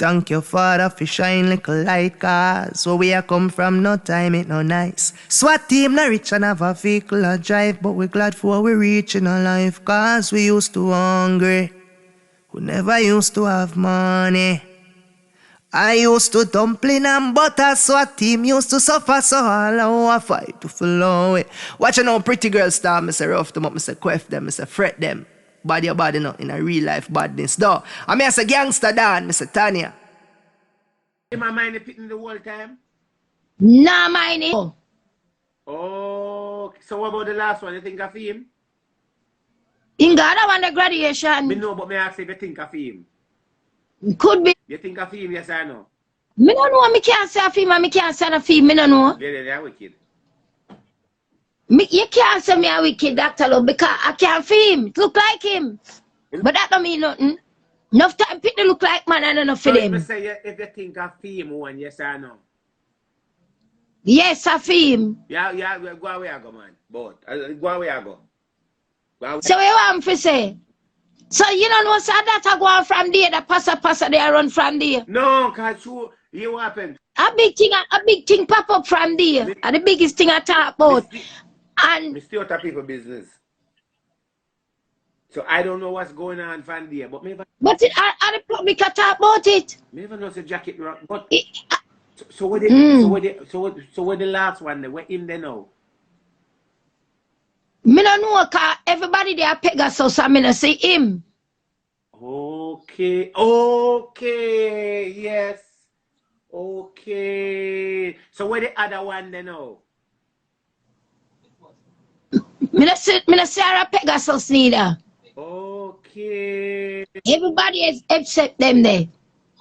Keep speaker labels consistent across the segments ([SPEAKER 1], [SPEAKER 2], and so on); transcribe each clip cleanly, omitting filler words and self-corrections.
[SPEAKER 1] Thank you, Father, for shine like a light, cause where we are come from, no time, it no nice. SWAT team, no rich and have a vehicle or drive, but we glad for what we reach in our life, cause we used to hungry. We never used to have money. I used to dumpling and butter, SWAT team used to suffer, so all I fight to follow it. Watching how pretty girls start, me say rough them up, me say quaff them, me say fret them. Body your body not in a real life badness, though. I mean, I say gangster Dan, me say Tanya.
[SPEAKER 2] Am I mind pitting the whole time?
[SPEAKER 3] Nah, mind it.
[SPEAKER 2] Oh, so what about the last one? You think of him?
[SPEAKER 3] In Ghana, one the graduation.
[SPEAKER 2] Me know, but me ask if you think of him.
[SPEAKER 3] Could be.
[SPEAKER 2] You think of him, yes or no?
[SPEAKER 3] Me don't know, me can't say of him, and me can't say of him, me don't know.
[SPEAKER 2] They're wicked.
[SPEAKER 3] You can't say me a wicked, Dr. Love, because I can't feel him. It look like him. But that don't mean nothing. Enough time people look like man and enough for them.
[SPEAKER 2] Say if you think of him, one, yes or no?
[SPEAKER 3] Yes, I feel him.
[SPEAKER 2] Yeah, go away I go, man. But go away I go.
[SPEAKER 3] So what you want to say? So you don't know, so that I go on from there, the passa they run from there.
[SPEAKER 2] No, cause you happen.
[SPEAKER 3] A big thing pop up from there. And the biggest thing I talk about. And
[SPEAKER 2] me still talk people business. So I don't know what's going on from there, but maybe.
[SPEAKER 3] But the public can talk about it.
[SPEAKER 2] Maybe not the jacket, but so what the last one? Where him they know?
[SPEAKER 3] Me don't know, cause everybody there Pegasus, so I mean, see him.
[SPEAKER 2] Okay, yes, okay. So where the other one they know?
[SPEAKER 3] Me not see a Pegasus neither.
[SPEAKER 2] Okay.
[SPEAKER 3] Everybody is except them there.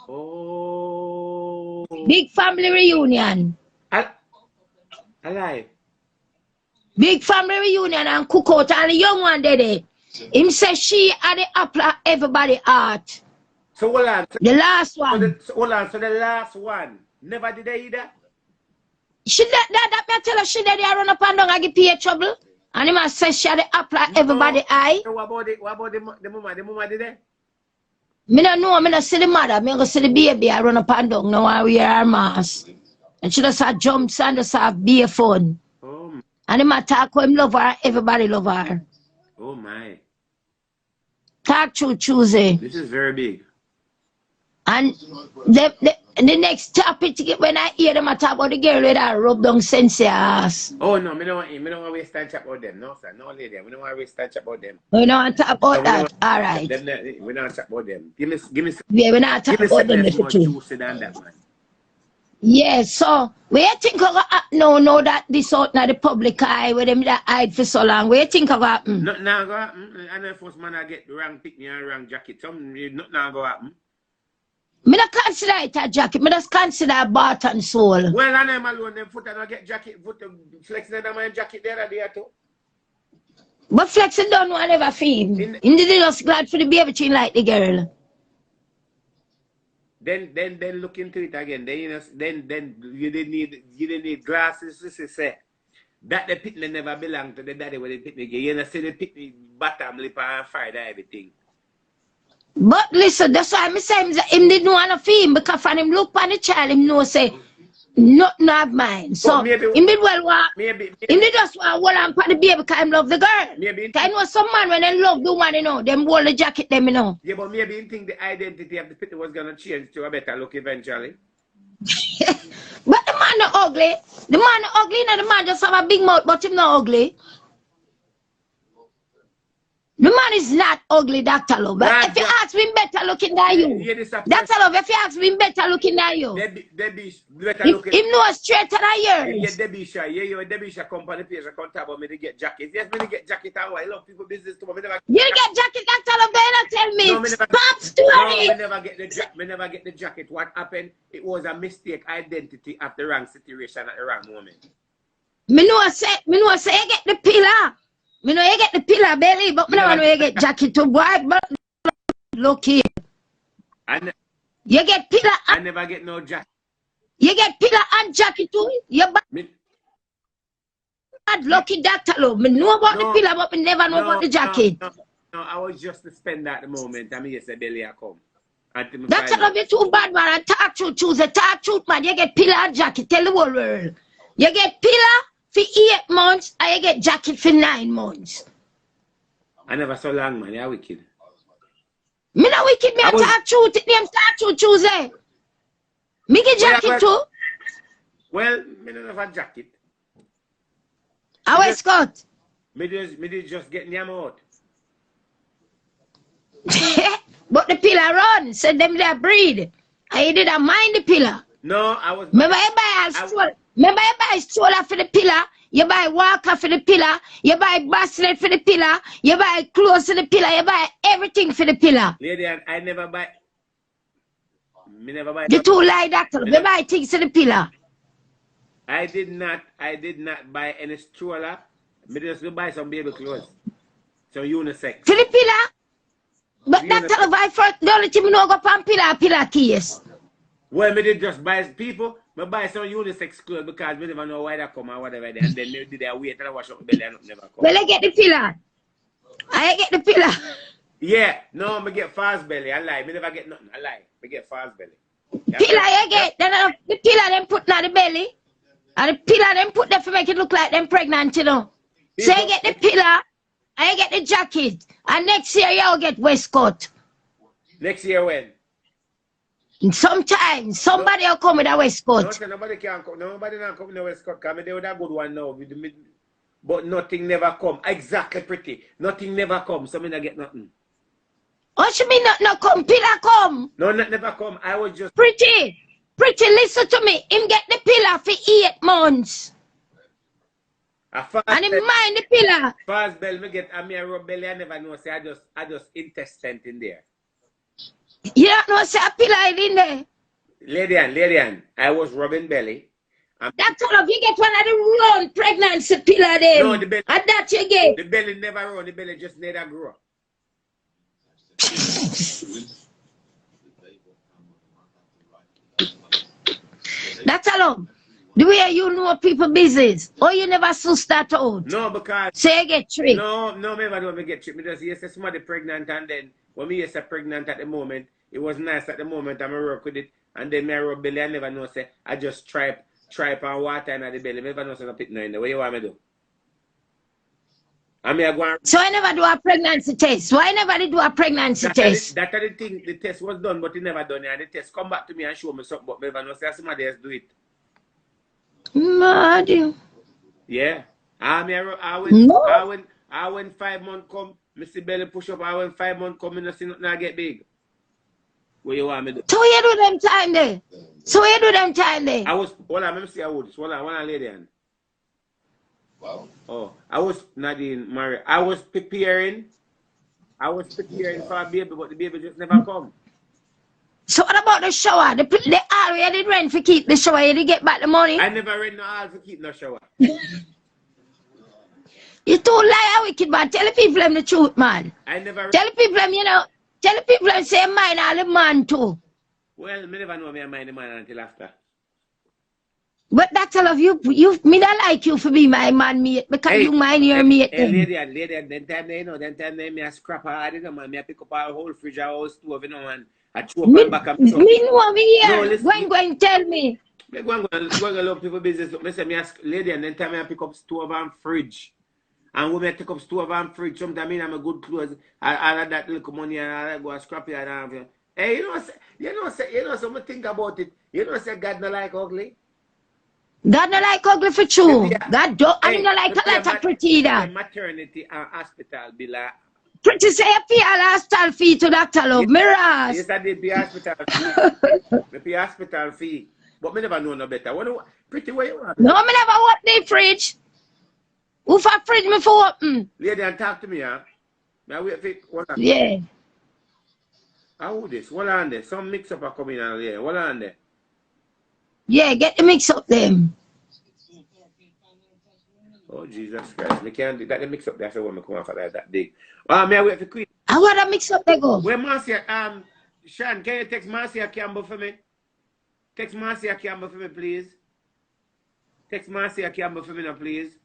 [SPEAKER 2] Oh.
[SPEAKER 3] Big family reunion.
[SPEAKER 2] Alive.
[SPEAKER 3] Big family reunion and cook out and the young one there. Him say she had the apple of everybody heart.
[SPEAKER 2] So hold on.
[SPEAKER 3] The last one.
[SPEAKER 2] Hold on. So the last one. Never did they either?
[SPEAKER 3] She that me tell her she did they run up and down and give pay trouble. And him say she had the apple of everybody eye.
[SPEAKER 2] So what about the mama? The mama did they?
[SPEAKER 3] Me don't know, me don't see the mother, me go see the baby I run up and down now I wear her mask. And she just have jumps and just have be fun.
[SPEAKER 2] Oh.
[SPEAKER 3] And him talk how him love her, everybody love her.
[SPEAKER 2] Oh my.
[SPEAKER 3] Talk through Tuesday.
[SPEAKER 2] This is very big.
[SPEAKER 3] And the next topic when I hear them talk about the girl with her rub down sense ass.
[SPEAKER 2] Oh no, me don't want to waste time chat about them. No sir, no lady. We don't want to waste time chat about them.
[SPEAKER 3] We don't want to talk about that. All right.
[SPEAKER 2] We don't talk about them. Give me.
[SPEAKER 3] Yeah, we not talk about them.
[SPEAKER 2] More juicy than that, man.
[SPEAKER 3] Yes, so where you think of no that this out now the public eye where them that hide for so long? Where you think of happen?
[SPEAKER 2] Not now go happen. I know first man I get the wrong pick me and wrong jacket. Not now go happen.
[SPEAKER 3] Me not consider it a jacket, me just consider a bought and soul.
[SPEAKER 2] Well, I know alone them foot and I get jacket, foot flexing under my jacket there too.
[SPEAKER 3] But flexing don't want ever feel. Indeed, just glad for the baby chin like the girl.
[SPEAKER 2] Then look into it again. Then you didn't need glasses to say that the picnic never belonged to the daddy when the picnic. You know, see the picnic bottom lip and fire everything.
[SPEAKER 3] But listen, that's why I say him didn't want to feel because when him look on the child, him know say nothing of mine. So
[SPEAKER 2] maybe,
[SPEAKER 3] him did well want
[SPEAKER 2] maybe
[SPEAKER 3] him did just want hold on for the baby because him love the girl.
[SPEAKER 2] Maybe
[SPEAKER 3] I know some man when they love the one, you know, them hold the jacket them, you know.
[SPEAKER 2] Yeah, but maybe you think the identity of the picnic was gonna change to a better look eventually.
[SPEAKER 3] But the man not ugly. The man not ugly, now the man just have a big mouth, but him not ugly. The man is not ugly, Dr. Love. But if you ask me better looking than you, Dr. Love, if you ask me better looking than you,
[SPEAKER 2] Debbie better looking.
[SPEAKER 3] Him know straight than yours.
[SPEAKER 2] Yeah, Debbie Sha. Yeah, Debbie Sha company page account about me to get jacket. Yes, me to get jacket and I love people business too.
[SPEAKER 3] You get jacket, Dr. Love, they don't tell me.
[SPEAKER 2] No,
[SPEAKER 3] Stop story.
[SPEAKER 2] No, me never get the jacket. What happened? It was a mistake identity at the wrong situation at the wrong moment.
[SPEAKER 3] Me know say you get the pillar. Me know you get the pillar belly, but me know you get jacket to boy, but look here. You get pillar.
[SPEAKER 2] I never get no jacket.
[SPEAKER 3] You get pillar and jacket too. You bad lucky Dr. Love. Me know about the pillar, but me never know about the jacket.
[SPEAKER 2] No, I was just to spend at the moment. I mean, yes, the belly I come.
[SPEAKER 3] That's all of you too bad, man. I talk truth, choose a talk truth, man. You get pillar and jacket, tell the whole world. You get pillar for 8 months, and you get jacket for 9 months.
[SPEAKER 2] I never so long, man. You're wicked.
[SPEAKER 3] Me not wicked, me I talk truth. It name's talk truth, Tuesday. Me get jacket too.
[SPEAKER 2] Well, me don't have a jacket.
[SPEAKER 3] I wear skirt.
[SPEAKER 2] Me just getting them out.
[SPEAKER 3] But the pillar run, so them they breed. I didn't mind the pillar.
[SPEAKER 2] No, I was.
[SPEAKER 3] Remember you buy a stroller for the pillar, you buy walker for the pillar, you buy basket for the pillar, you buy clothes for the pillar, you buy everything for the pillar.
[SPEAKER 2] Lady, I never buy. Me never buy.
[SPEAKER 3] You too lie that. You buy things for the pillar.
[SPEAKER 2] I did not buy any stroller. Me just buy some baby clothes. Some unisex.
[SPEAKER 3] For the pillar? But that tell I first the only thing we know go pan pillar case.
[SPEAKER 2] Well, me did just buy people, me buy some unisex clothes because me never know why they come or whatever. And then me did I wait and I wash up my belly and never come.
[SPEAKER 3] Well, I get the pillar. I get the pillar.
[SPEAKER 2] Yeah, no, me get fast belly. I lie. Me never get nothing. I lie. Me get fast belly.
[SPEAKER 3] Pillar I get. Then the pillar them put in the belly. And the pillar them put there to make it look like them pregnant, you know. So I get the pillar, I get the jacket, and next year y'all get waistcoat.
[SPEAKER 2] Next year when?
[SPEAKER 3] Sometimes somebody will come with a waistcoat.
[SPEAKER 2] No, nobody can come. Nobody can come with a waistcoat. Because they would have a good one now. But nothing never come. Exactly pretty. Nothing never come. So me not get nothing.
[SPEAKER 3] What you mean nothing come? Pillar come.
[SPEAKER 2] No, not never come. I was just
[SPEAKER 3] pretty. Pretty, listen to me. Him get the pillar for 8 months. And him mind the pillar.
[SPEAKER 2] Fast bell, me get a mere rub belly. I never know. Say I just intestine in there.
[SPEAKER 3] You don't know say a pillar in there.
[SPEAKER 2] Lady Ann, I was rubbing belly.
[SPEAKER 3] That's all of you get one of the run pregnancy pillar there.
[SPEAKER 2] No, the belly.
[SPEAKER 3] And that you get.
[SPEAKER 2] The belly never run. The belly just never grow.
[SPEAKER 3] That's all. The way you know people business. Or you never suss that out.
[SPEAKER 2] No, because
[SPEAKER 3] so you get tricked.
[SPEAKER 2] No, never do me get tricked. Me just yes, somebody pregnant and then when me yes pregnant at the moment, it was nice at the moment and I work with it. And then me rub belly, I never know say I just try and water in the belly. I never know say I put no in there. What you want me to do?
[SPEAKER 3] So I never do a pregnancy test. Why never did do a pregnancy test?
[SPEAKER 2] That's the thing. The test was done, but it never done. And the test come back to me and show me something, but never know say somebody else do it.
[SPEAKER 3] Mad.
[SPEAKER 2] Yeah. I went 5 months come, Mr. Belly push up. I went 5 months come, and see nothing I get big. What you want me to do?
[SPEAKER 3] So you do them time there.
[SPEAKER 2] I was. Hold on, let me see. I would. Hold on, lady.
[SPEAKER 4] Wow.
[SPEAKER 2] Oh, I was Nadine, Maria. I was preparing for a baby, but the baby just never come.
[SPEAKER 3] So what about the shower? The all you did rent for keep the shower, you did get back the money?
[SPEAKER 2] I never rent no all for keep no shower.
[SPEAKER 3] You too liar wicked man. Tell the people them the truth, man.
[SPEAKER 2] I never
[SPEAKER 3] tell the people them, you know, tell the people them say mine all the man too.
[SPEAKER 2] Well, me never know me mind the man until after.
[SPEAKER 3] But that's all of you. Me not like you for be my man mate because you mind your mate.
[SPEAKER 2] Hey, lady, then time they know, me a scrap hard, you know, man. Me a pick up a whole fridge, a whole stove, you know, man. I throw up back and
[SPEAKER 3] me know me here. No, go and tell me.
[SPEAKER 2] Me go and love people business. Me say me ask lady, and then time I pick up stove and fridge. And when I pick up stove and fridge, sometimes I'm a good clothes. I have that little money and I go and scrap it and hey, you know, something think about it. You know, say God not like ugly.
[SPEAKER 3] God not like ugly for true. God don't. I mean, not like a lot of pretty that.
[SPEAKER 2] Maternity and hospital be like.
[SPEAKER 3] Pretty say you pay a hospital fee to Dr. Love. Mirrors.
[SPEAKER 2] Yes, I did pay hospital fee. Me pay hospital fee. But me never know no better. Pretty where you are.
[SPEAKER 3] No, me never open the fridge. Who for fridge me for open?
[SPEAKER 2] Lady, and talk to me, huh? May I wait for it? Hold on.
[SPEAKER 3] Yeah.
[SPEAKER 2] How this? Hold on there. Some mix up are coming on there. Hold on there.
[SPEAKER 3] Yeah, get the mix up them.
[SPEAKER 2] Oh, Jesus Christ. Me can't do that. The mix up there. So when me come off like that big. May I wait for Queenie?
[SPEAKER 3] I want to mix up they go.
[SPEAKER 2] Where Marcia, Sean, can you text Marcia Campbell for me? Text Marcia Campbell for me, please. Text Marcia Campbell for me now, please.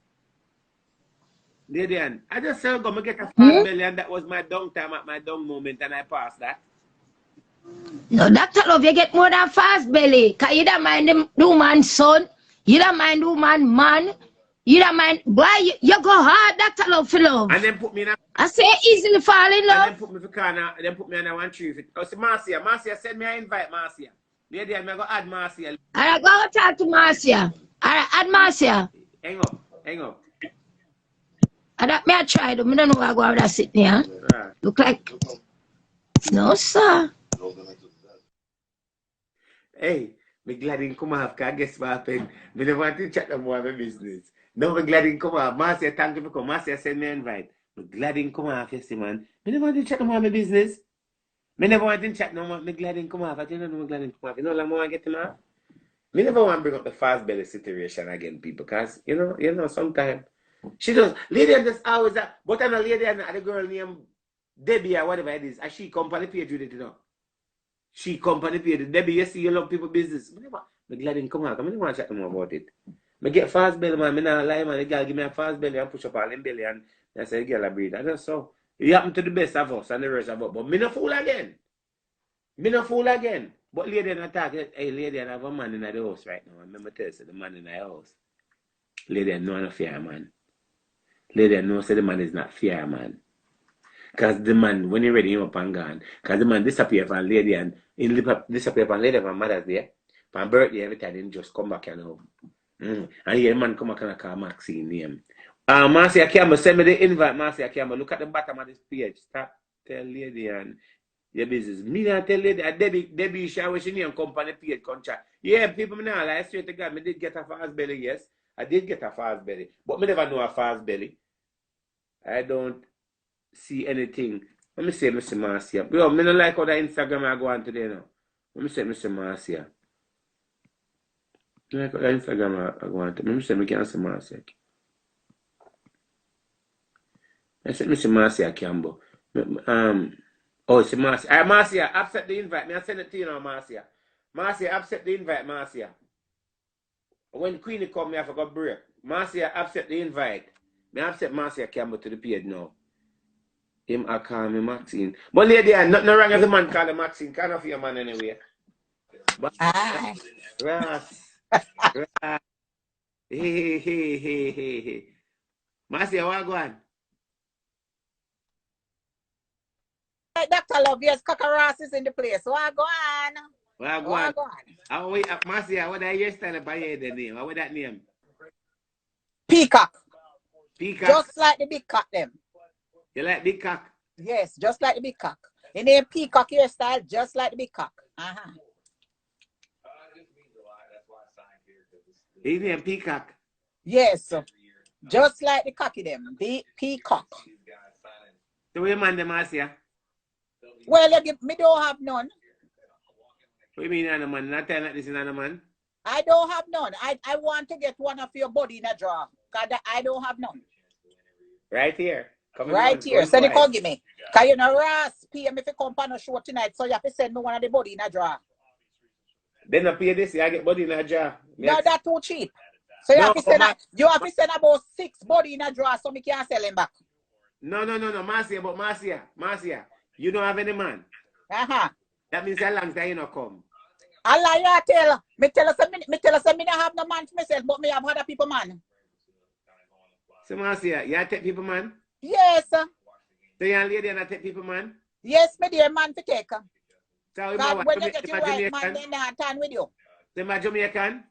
[SPEAKER 2] Lady Ann, I just said go get a fat belly and that was my dung time at my dung moment and I passed that.
[SPEAKER 3] No, Dr. Love, you get more than fast belly. Cause you don't mind the woman's son. You don't mind the woman man. You don't mind. Why you go hard, Dr. Love, for love.
[SPEAKER 2] And then put me in a...
[SPEAKER 3] I say easily fall in love.
[SPEAKER 2] And then put me for corner. Then put me on a 1 tree. Oh, see, Marcia. Marcia, send me an invite, Marcia. Lady, I'm going to add Marcia.
[SPEAKER 3] Alright, go talk to Marcia. Alright, add Marcia.
[SPEAKER 2] Hang up. Hang up.
[SPEAKER 3] I don't, may I try though. I don't know where I go over there sitting here.
[SPEAKER 2] Right.
[SPEAKER 3] Look like... No, sir.
[SPEAKER 2] Hey, me glad in come off, because guess what happened? Me never want to chat no more about business. No, me glad in come off. Marcia, thank you for coming. Marcia send me an invite. Me glad in come off, you see, man. Me never want to chat no more about business. Me never want to chat no more. Me glad in come off. I don't know me glad in come off. You know how long I get him off? Me never want to bring up the fast belly situation again, people, because, you know, sometimes she does. Lady just always that. But I'm a lady and the girl named Debbie or whatever it is. And she company page with it, you know. She company page. Debbie, you see, you love people business. Me glad in come out. I don't want to chat no more about it. Me get fast belly, man. Me not lie, man. The girl give me a fast belly and push up all them belly and I say, the girl a breathe. I just so. It happened to the best of us and the rest of us. But me no fool again. Me no fool again. But lady and attack, hey, lady, I have a man in the house right now. Remember tell you, the man in the house. Lady, I know I'm not fair, man. Lady, I know say the man is not fair, man. Because the man, when he ready him up and gone, because the man disappear from lady and in disappear from lady from mother's day, from birthday every time, he just come back and home. And here the man come back and call Maxine name. Marcia Campbell, send me the invite, Marcia Campbell. Look at the bottom of this page. Stop, tell lady and your business. Me not tell lady, Debbie shower she name company page contract. Yeah, people me now like straight to God, me did get a fast belly, yes. I did get a fast belly, but me never know a fast belly. I don't see anything. Let me say Mr. Marcia. Yo, me don't like how the Instagram I go on today now. Let me say Mr. Marcia. I like how the Instagram I go on today. Let me say me can't say Marcia. I said Mr. Marcia Campbell. Oh, it's Marcia. Marcia, accept the invite. Me I send it to you now, Marcia. Marcia, accept the invite, Marcia. When Queenie come, me I forgot break. Marcia, accept the invite. Me accept Marcia Campbell to the page now. Him I call me Maxine. But lady, nothing wrong if the man call him Maxine. Can't of your man anyway. But Ross. Hey. Marcia, what go on?
[SPEAKER 4] Dr. Love, yes, Ross is in the place. What go on?
[SPEAKER 2] What go on? Oh, wait, Marcia, what that hairstyle by the name? What that name?
[SPEAKER 4] Peacock.
[SPEAKER 2] Peacock.
[SPEAKER 4] Just like the big cock them.
[SPEAKER 2] You like big cock?
[SPEAKER 4] Yes, just like the big cock. In name Peacock hairstyle, just like the big cock.
[SPEAKER 2] His name Peacock.
[SPEAKER 4] Yes, just like the cocky them. The Peacock.
[SPEAKER 2] So where man them Marcia?
[SPEAKER 4] Well, me don't have none.
[SPEAKER 2] What do you mean, Anna man? Not telling like this in Anna man?
[SPEAKER 4] I don't have none. I want to get one of your body in a drawer. Because I don't have none.
[SPEAKER 2] Right here.
[SPEAKER 4] Right here. Send it, give me. Because you know, Ross, PM if you come on a show tonight, so you have to send me one of the body in a drawer.
[SPEAKER 2] Then I pay this, I get body in a jar.
[SPEAKER 4] No, that's too cheap. So you have to send about 6 body in a drawer so me can sell them back.
[SPEAKER 2] No, Marcia, but Marcia, you don't have any man. That means a long time you not come.
[SPEAKER 4] Allah, you tell me don't have no man for myself, but me have other people man.
[SPEAKER 2] So Marcia, you take people man?
[SPEAKER 4] Yes.
[SPEAKER 2] So you and lady and take people man?
[SPEAKER 4] Yes, me dear man to take.
[SPEAKER 2] So
[SPEAKER 4] when you get your right man, then I turn with you.
[SPEAKER 2] So my Jamaican?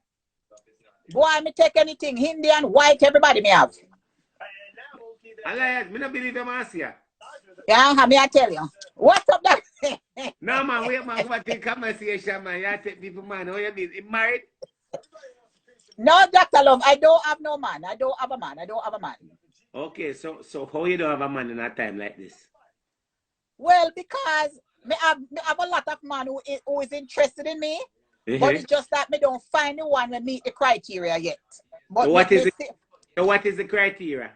[SPEAKER 4] Boy, me take anything, Indian, white, everybody me have.
[SPEAKER 2] Allah, me not believe you, Marcia.
[SPEAKER 4] Yeah, me I tell you. What's up that?
[SPEAKER 2] No man, wait man, what take conversation man, you take people man, how you mean? You married?
[SPEAKER 4] No, Dr. Love, I don't have no man. I don't have a man.
[SPEAKER 2] Okay, so how you don't have a man in a time like this?
[SPEAKER 4] Well, because me have a lot of man who is interested in me, but it's just that me don't find the one that meet the criteria yet. But
[SPEAKER 2] so what is the criteria?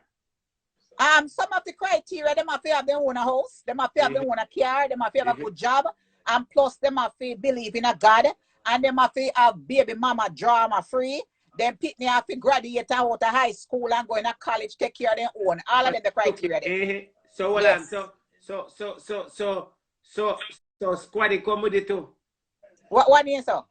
[SPEAKER 4] Some of the criteria, them have to have their own house, them have to have their own car, them have to have a good job, and plus them have to believe in a God, and them have to have baby mama drama free. Then pick me have to graduate out of high school and go in a college, take care of their own. All of them the criteria.
[SPEAKER 2] So hold on. So So Squaddy come with it too.
[SPEAKER 4] What name, so?